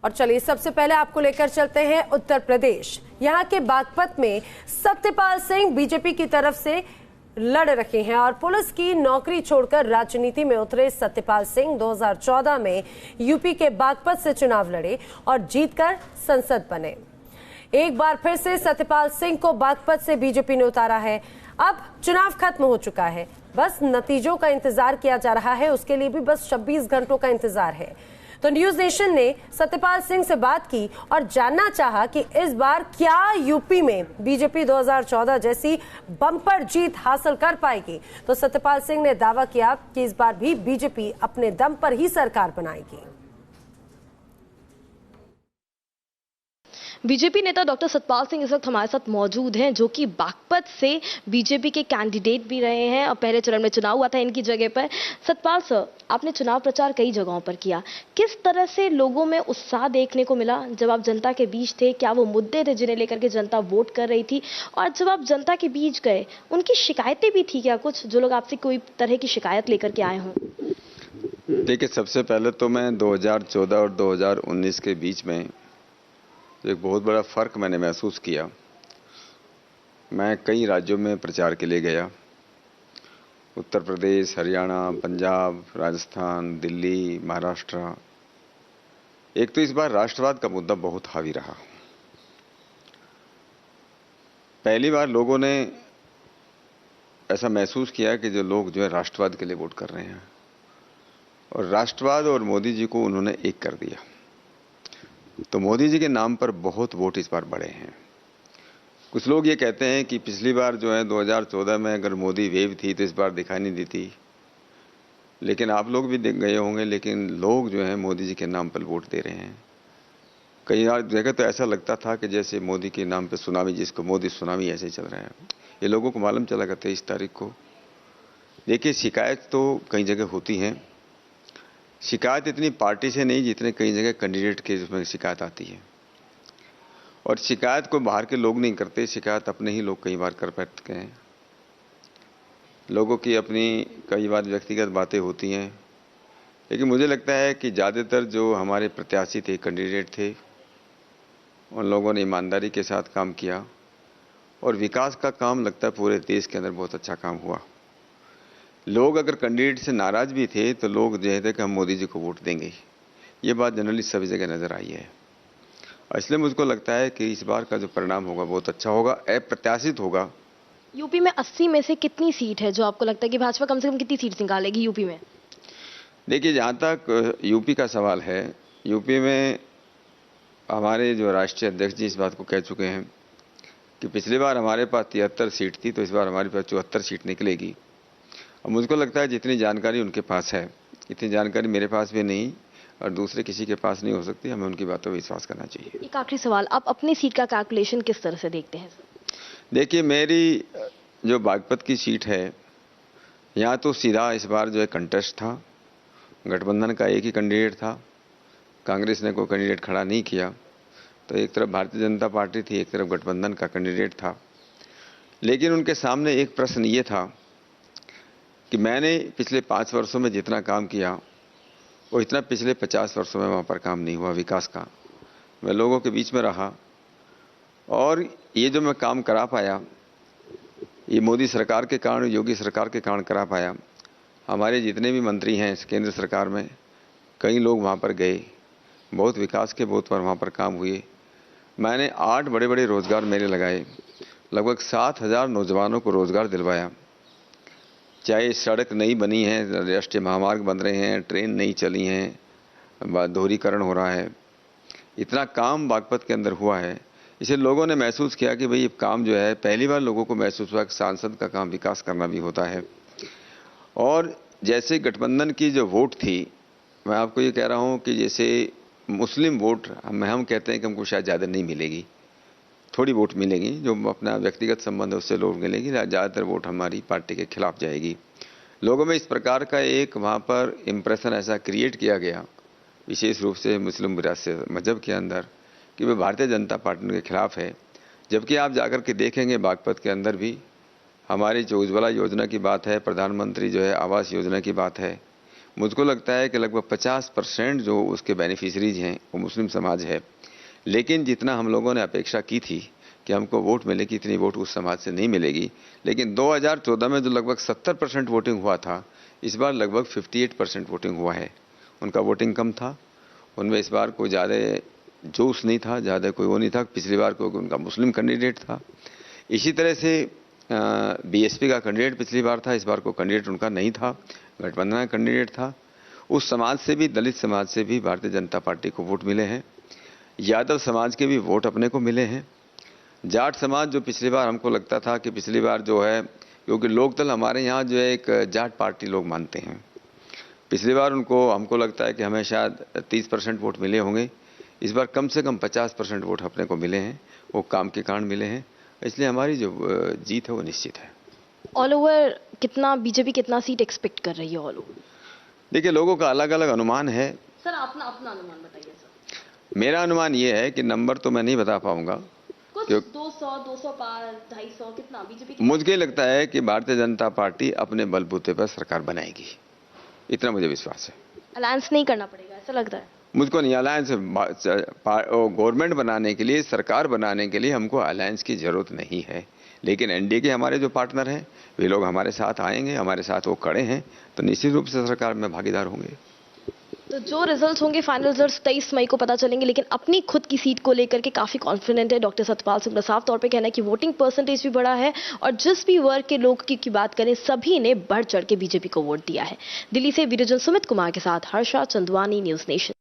और चलिए सबसे पहले आपको लेकर चलते हैं उत्तर प्रदेश। यहाँ के बागपत में सत्यपाल सिंह बीजेपी की तरफ से लड़ रहे हैं और पुलिस की नौकरी छोड़कर राजनीति में उतरे सत्यपाल सिंह 2014 में यूपी के बागपत से चुनाव लड़े और जीतकर संसद बने। एक बार फिर से सत्यपाल सिंह को बागपत से बीजेपी ने उतारा है। अब चुनाव खत्म हो चुका है, बस नतीजों का इंतजार किया जा रहा है। उसके लिए भी बस 26 घंटों का इंतजार है। तो न्यूज नेशन ने सत्यपाल सिंह से बात की और जानना चाहा कि इस बार क्या यूपी में बीजेपी 2014 जैसी बम्पर जीत हासिल कर पाएगी। तो सत्यपाल सिंह ने दावा किया कि इस बार भी बीजेपी अपने दम पर ही सरकार बनाएगी। बीजेपी नेता डॉक्टर सतपाल सिंह इस वक्त हमारे साथ मौजूद हैं, जो कि बागपत से बीजेपी के कैंडिडेट भी रहे हैं और पहले चरण में चुनाव हुआ था इनकी जगह पर। सतपाल सर, आपने चुनाव प्रचार कई जगहों पर किया, किस तरह से लोगों में उत्साह देखने को मिला जब आप जनता के बीच थे? क्या वो मुद्दे थे जिन्हें लेकर के जनता वोट कर रही थी? और जब आप जनता के बीच गए, उनकी शिकायतें भी थी क्या कुछ, जो लोग आपसे कोई तरह की शिकायत लेकर के आए हों? देखिए, सबसे पहले तो मैं 2014 और 2019 के बीच में एक बहुत बड़ा फ़र्क मैंने महसूस किया। मैं कई राज्यों में प्रचार के लिए गया, उत्तर प्रदेश, हरियाणा, पंजाब, राजस्थान, दिल्ली, महाराष्ट्र। एक तो इस बार राष्ट्रवाद का मुद्दा बहुत हावी रहा। पहली बार लोगों ने ऐसा महसूस किया कि जो लोग जो है राष्ट्रवाद के लिए वोट कर रहे हैं, और राष्ट्रवाद और मोदी जी को उन्होंने एक कर दिया। तो मोदी जी के नाम पर बहुत वोट इस बार बढ़े हैं। कुछ लोग ये कहते हैं कि पिछली बार जो है 2014 में अगर मोदी वेव थी तो इस बार दिखाई नहीं दी थी, लेकिन आप लोग भी देख गए होंगे, लेकिन लोग जो है मोदी जी के नाम पर वोट दे रहे हैं। कई जगह तो ऐसा लगता था कि जैसे मोदी के नाम पर सुनामी, जिसको मोदी सुनामी, ऐसे चल रहा है। ये लोगों को मालूम चला कि 23 तारीख को। देखिए, शिकायत तो कई जगह होती हैं। शिकायत इतनी पार्टी से नहीं जितने कई जगह कैंडिडेट के उसमें शिकायत आती है, और शिकायत को बाहर के लोग नहीं करते, शिकायत अपने ही लोग कई बार कर बैठते हैं। लोगों की अपनी कई बार व्यक्तिगत बातें होती हैं, लेकिन मुझे लगता है कि ज़्यादातर जो हमारे प्रत्याशी थे, कैंडिडेट थे, उन लोगों ने ईमानदारी के साथ काम किया और विकास का काम लगता है पूरे देश के अंदर बहुत अच्छा काम हुआ। लोग अगर कैंडिडेट से नाराज भी थे तो लोग जो है कि हम मोदी जी को वोट देंगे, ये बात जनरली सभी जगह नजर आई है। और इसलिए मुझको लगता है कि इस बार का जो परिणाम होगा बहुत अच्छा होगा, अप्रत्याशित होगा। यूपी में 80 में से कितनी सीट है जो आपको लगता है कि भाजपा कम से कम कितनी सीट निकालेगी यूपी में? देखिए, जहाँ तक यूपी का सवाल है, यूपी में हमारे जो राष्ट्रीय अध्यक्ष जी इस बात को कह चुके हैं कि पिछली बार हमारे पास 73 सीट थी, तो इस बार हमारे पास 74 सीट निकलेगी। और मुझको लगता है जितनी जानकारी उनके पास है, इतनी जानकारी मेरे पास भी नहीं और दूसरे किसी के पास नहीं हो सकती। हमें उनकी बातों पर विश्वास करना चाहिए। एक आखिरी सवाल, आप अपनी सीट का कैलकुलेशन किस तरह से देखते हैं? देखिए, मेरी जो बागपत की सीट है, यहाँ तो सीधा इस बार जो है कंटेस्ट था। गठबंधन का एक ही कैंडिडेट था, कांग्रेस ने कोई कैंडिडेट खड़ा नहीं किया। तो एक तरफ भारतीय जनता पार्टी थी, एक तरफ गठबंधन का कैंडिडेट था। लेकिन उनके सामने एक प्रश्न ये था कि मैंने पिछले 5 वर्षों में जितना काम किया वो इतना पिछले 50 वर्षों में वहाँ पर काम नहीं हुआ विकास का। मैं लोगों के बीच में रहा और ये जो मैं काम करा पाया, ये मोदी सरकार के कारण, योगी सरकार के कारण करा पाया। हमारे जितने भी मंत्री हैं केंद्र सरकार में, कई लोग वहाँ पर गए, बहुत विकास के बहुत पर वहाँ पर काम हुए। मैंने 8 बड़े बड़े रोजगार मेले लगाए, लगभग 7000 नौजवानों को रोजगार दिलवाया। चाहे सड़क नई बनी है, राष्ट्रीय महामार्ग बन रहे हैं, ट्रेन नई चली हैं, दोहरीकरण हो रहा है, इतना काम बागपत के अंदर हुआ है। इसे लोगों ने महसूस किया कि भाई ये काम जो है, पहली बार लोगों को महसूस हुआ कि सांसद का काम विकास करना भी होता है। और जैसे गठबंधन की जो वोट थी, मैं आपको ये कह रहा हूँ कि जैसे मुस्लिम वोट हम कहते हैं कि हमको शायद ज़्यादा नहीं मिलेगी, थोड़ी वोट मिलेगी, जो अपना व्यक्तिगत संबंध है उससे लोग मिलेगी, ज़्यादातर वोट हमारी पार्टी के खिलाफ जाएगी। लोगों में इस प्रकार का एक वहाँ पर इम्प्रेशन ऐसा क्रिएट किया गया, विशेष रूप से मुस्लिम विरासत मजहब के अंदर, कि वह भारतीय जनता पार्टी के खिलाफ है। जबकि आप जाकर के देखेंगे बागपत के अंदर भी हमारी जो उज्ज्वला योजना की बात है, प्रधानमंत्री जो है आवास योजना की बात है, मुझको लगता है कि लगभग 50% जो उसके बेनिफिशरीज हैं वो मुस्लिम समाज है। लेकिन जितना हम लोगों ने अपेक्षा की थी कि हमको वोट मिलेगी, इतनी वोट उस समाज से नहीं मिलेगी। लेकिन 2014 में जो लगभग 70% वोटिंग हुआ था, इस बार लगभग 58% वोटिंग हुआ है। उनका वोटिंग कम था, उनमें इस बार कोई ज़्यादा जोश नहीं था, ज़्यादा कोई वो नहीं था। पिछली बार कोई उनका मुस्लिम कैंडिडेट था। इसी तरह से बीएसपी का कैंडिडेट पिछली बार था, इस बार को कैंडिडेट उनका नहीं था, गठबंधन का कैंडिडेट था। उस समाज से भी, दलित समाज से भी भारतीय जनता पार्टी को वोट मिले हैं। यादव समाज के भी वोट अपने को मिले हैं। जाट समाज, जो पिछली बार हमको लगता था कि पिछली बार जो है, क्योंकि लोकदल हमारे यहाँ जो है एक जाट पार्टी लोग मानते हैं, पिछली बार उनको, हमको लगता है कि हमें शायद 30% वोट मिले होंगे। इस बार कम से कम 50% वोट अपने को मिले हैं, वो काम के कारण मिले हैं। इसलिए हमारी जो जीत है वो निश्चित है। ऑल ओवर कितना बीजेपी कितना सीट एक्सपेक्ट कर रही है ऑल ओवर? देखिए, लोगों का अलग अलग अनुमान है। सर अपना अनुमान बताइए सर। मेरा अनुमान ये है कि नंबर तो मैं नहीं बता पाऊंगा, कुछ 200, 200 पार, 250 कितना बीजेपी? मुझे लगता है कि भारतीय जनता पार्टी अपने बलबूते पर सरकार बनाएगी, इतना मुझे विश्वास है। अलायंस नहीं करना पड़ेगा ऐसा लगता है? मुझको नहीं, अलायंस गवर्नमेंट बनाने के लिए, सरकार बनाने के लिए हमको अलायंस की जरूरत नहीं है। लेकिन एनडीए के हमारे जो पार्टनर हैं, वे लोग हमारे साथ आएंगे, हमारे साथ वो खड़े हैं, तो निश्चित रूप से सरकार में भागीदार होंगे। तो जो रिजल्ट्स होंगे, फाइनल रिजल्ट्स 23 मई को पता चलेंगे। लेकिन अपनी खुद की सीट को लेकर के काफी कॉन्फिडेंट है डॉक्टर सतपाल सिंह। साफ तौर पे कहना है कि वोटिंग परसेंटेज भी बढ़ा है और जिस भी वर्ग के लोग की बात करें, सभी ने बढ़ चढ़ के बीजेपी को वोट दिया है। दिल्ली से वीडियो जर्नलिस्ट सुमित कुमार के साथ हर्षा चंदवानी, न्यूज नेशन।